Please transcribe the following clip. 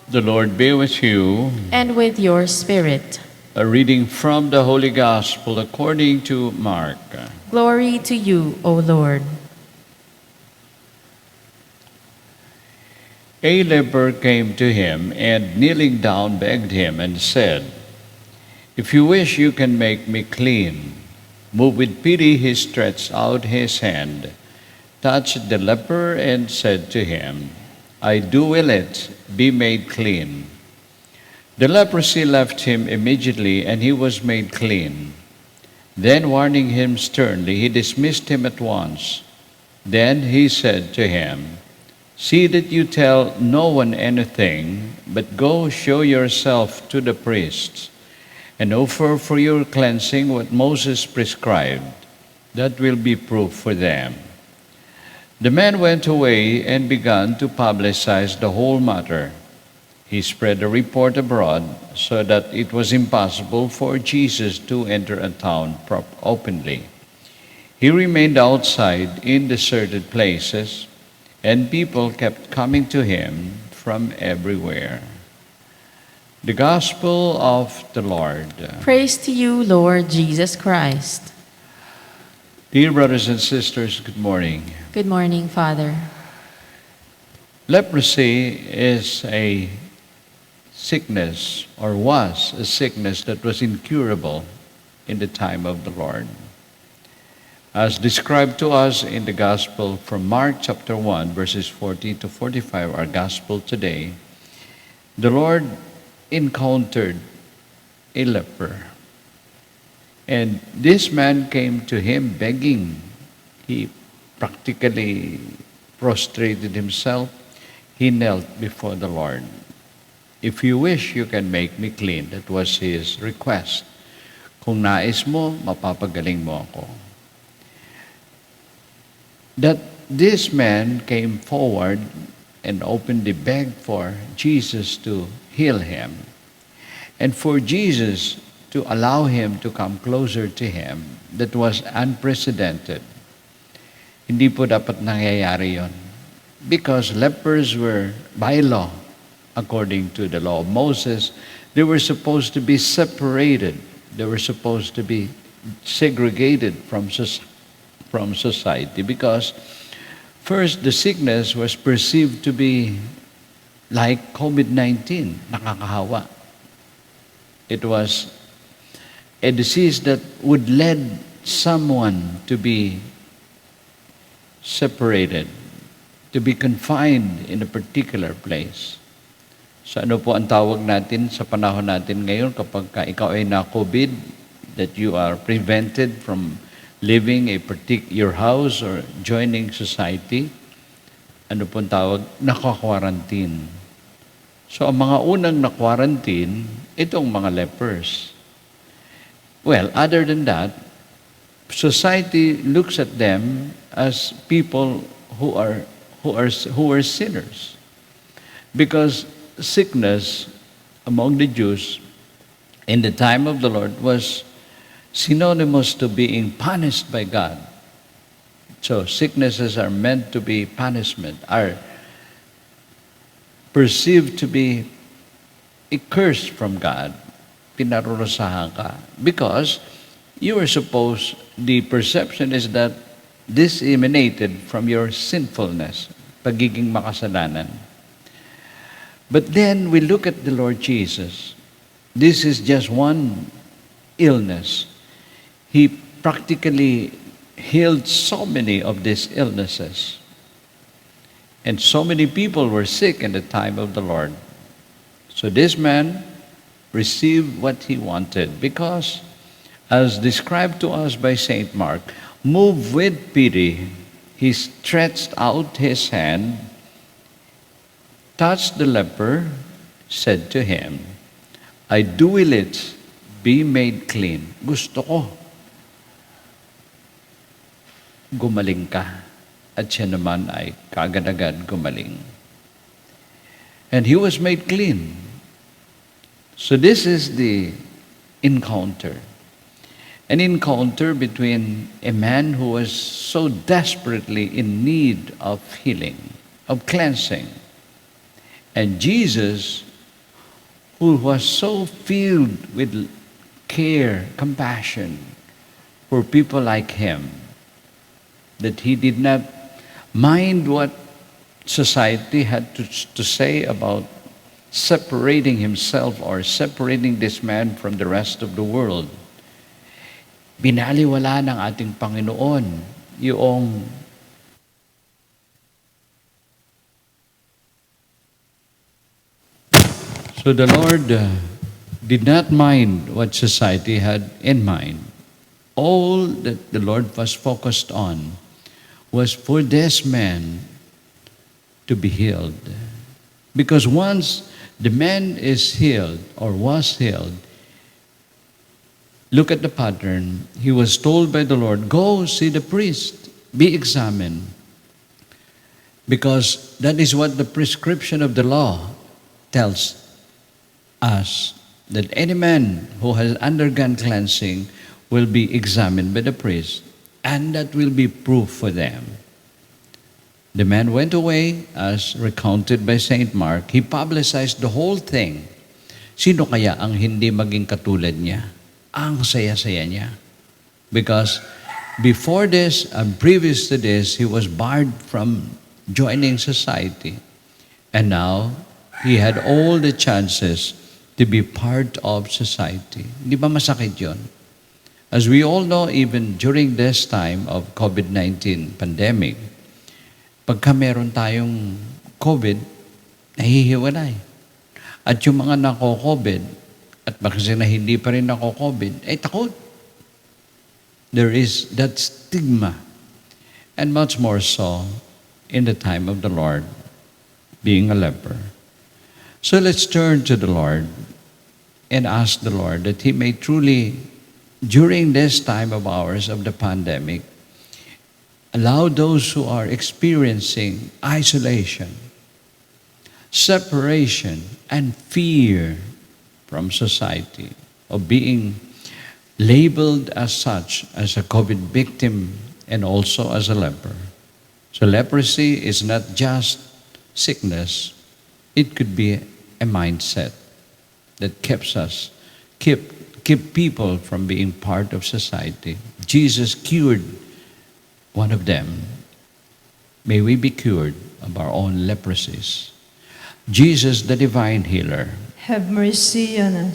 The Lord be with you. And with your spirit. A reading from the Holy Gospel according to Mark. Glory to you, O Lord. A leper came to him and kneeling down begged him and said, "If you wish, you can make me clean." Moved with pity, he stretched out his hand, touched the leper, and said to him, "I do will it, be made clean." The leprosy left him immediately, and he was made clean. Then, warning him sternly, he dismissed him at once. Then he said to him, "See that you tell no one anything, but go show yourself to the priests, and offer for your cleansing what Moses prescribed. That will be proof for them." The man went away and began to publicize the whole matter. He spread the report abroad so that it was impossible for Jesus to enter a town openly. He remained outside in deserted places, and people kept coming to him from everywhere. The Gospel of the Lord. Praise to you, Lord Jesus Christ. Dear brothers and sisters, good morning. Good morning, Father. Leprosy is a sickness, or was a sickness that was incurable in the time of the Lord. As described to us in the Gospel from Mark chapter 1, verses 40 to 45, our Gospel today, the Lord encountered a leper. And this man came to him begging. He practically prostrated himself. He knelt before the Lord. "If you wish, you can make me clean." That was his request. "Kung nais mo, mapapagaling mo ako." That this man came forward and openly begged for Jesus to heal him, and for Jesus to allow him to come closer to him. That was unprecedented. Hindi po dapat nangyayari yon. Because lepers were, by law, according to the law of Moses, they were supposed to be separated. They were supposed to be segregated from society, because first, the sickness was perceived to be like COVID-19, nakakahawa. It was a disease that would lead someone to be separated, to be confined in a particular place. So ano po ang tawag natin sa panahon natin ngayon kapag ikaw ay na-COVID, that you are prevented from living your house or joining society? Ano po ang tawag? Naka-quarantine. So ang mga unang na-quarantine, itong mga lepers. Well, other than that, society looks at them as people who are sinners, because sickness among the Jews in the time of the Lord was synonymous to being punished by God. So sicknesses are meant to be punishment, are perceived to be a curse from God. Pinarurusahan ka. Because the perception is that this emanated from your sinfulness, pagiging makasalanan. But then we look at the Lord Jesus. This is just one illness. He practically healed so many of these illnesses. And so many people were sick in the time of the Lord. So this man received what he wanted, because, as described to us by St. Mark, moved with pity, he stretched out his hand, touched the leper, said to him, "I do will it, be made clean." Gusto ko gumaling ka. At siya naman ay kaagad-agad gumaling. And he was made clean. So this is the encounter. An encounter between a man who was so desperately in need of healing, of cleansing, and Jesus, who was so filled with care, compassion for people like him, that he did not mind what society had to say about separating himself or separating this man from the rest of the world. Binaliwala ng ating Panginoon yung so the Lord did not mind what society had in mind. All that the Lord was focused on was for this man to be healed. Because once the man is healed or was healed, look at the pattern. He was told by the Lord, go see the priest, be examined. Because that is what the prescription of the law tells us, that any man who has undergone cleansing will be examined by the priest, and that will be proof for them. The man went away, as recounted by St. Mark. He publicized the whole thing. Sino kaya ang hindi maging katulad niya? Ang saya-saya niya. Because before this and previous to this, he was barred from joining society. And now, he had all the chances to be part of society. Hindi ba masakit yun? As we all know, even during this time of COVID-19 pandemic, pagka meron tayong COVID, nahihiwalay. At yung mga nako-COVID, at kasi na hindi pa rin nako-COVID, ay takot. There is that stigma. And much more so in the time of the Lord being a leper. So let's turn to the Lord and ask the Lord that He may truly, during this time of ours of the pandemic, allow those who are experiencing isolation, separation, and fear from society, of being labeled as such, as a COVID victim and also as a leper. So leprosy is not just sickness, it could be a mindset that keep people from being part of society. Jesus cured one of them. May we be cured of our own leprosies. Jesus, the divine healer, have mercy on us.